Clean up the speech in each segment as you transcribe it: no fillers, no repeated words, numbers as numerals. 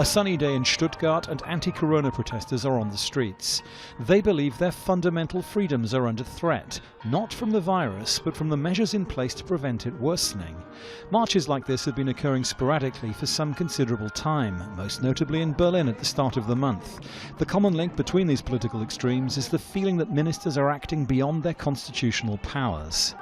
A sunny day in Stuttgart and anti-corona protesters are on the streets. They believe their fundamental freedoms are under threat, not from the virus, but from the measures in place to prevent it worsening. Marches like this have been occurring sporadically for some considerable time, most notably in Berlin at the start of the month. The common link between these political extremes is the feeling that ministers are acting beyond their constitutional powers.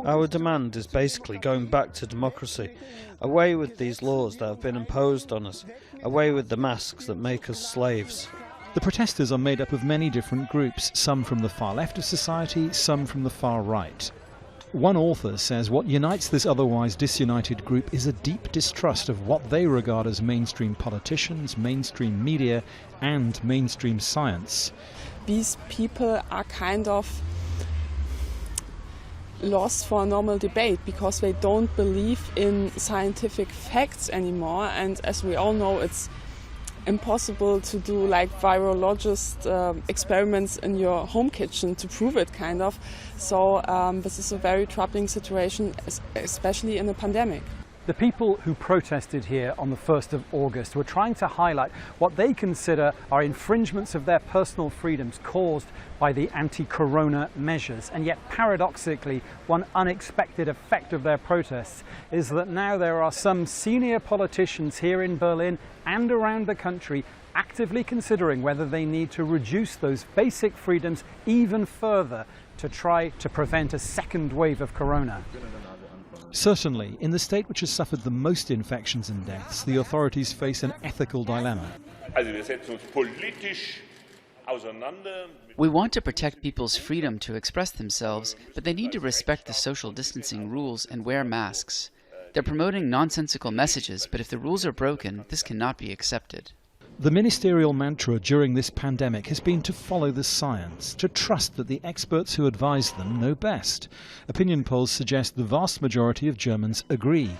Our demand is basically going back to democracy, away with these laws that have been imposed on us, away with the masks that make us slaves. The protesters are made up of many different groups, some from the far left of society, some from the far right. One author says what unites this otherwise disunited group is a deep distrust of what they regard as mainstream politicians, mainstream media and mainstream science. These people are kind of lost for a normal debate because they don't believe in scientific facts anymore, and as we all know, it's impossible to do like virologist experiments in your home kitchen to prove it, kind of. So this is a very troubling situation, especially in a pandemic. The people who protested here on the 1st of August were trying to highlight what they consider are infringements of their personal freedoms caused by the anti-corona measures. And yet, paradoxically, one unexpected effect of their protests is that now there are some senior politicians here in Berlin and around the country actively considering whether they need to reduce those basic freedoms even further to try to prevent a second wave of corona. Certainly, in the state which has suffered the most infections and deaths, the authorities face an ethical dilemma. We want to protect people's freedom to express themselves, but they need to respect the social distancing rules and wear masks. They're promoting nonsensical messages, but if the rules are broken, this cannot be accepted. The ministerial mantra during this pandemic has been to follow the science, to trust that the experts who advise them know best. Opinion polls suggest the vast majority of Germans agree,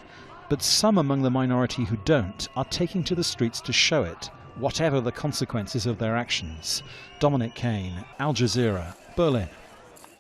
but some among the minority who don't are taking to the streets to show it, whatever the consequences of their actions. Dominic, Kane, Jazeera, Berlin.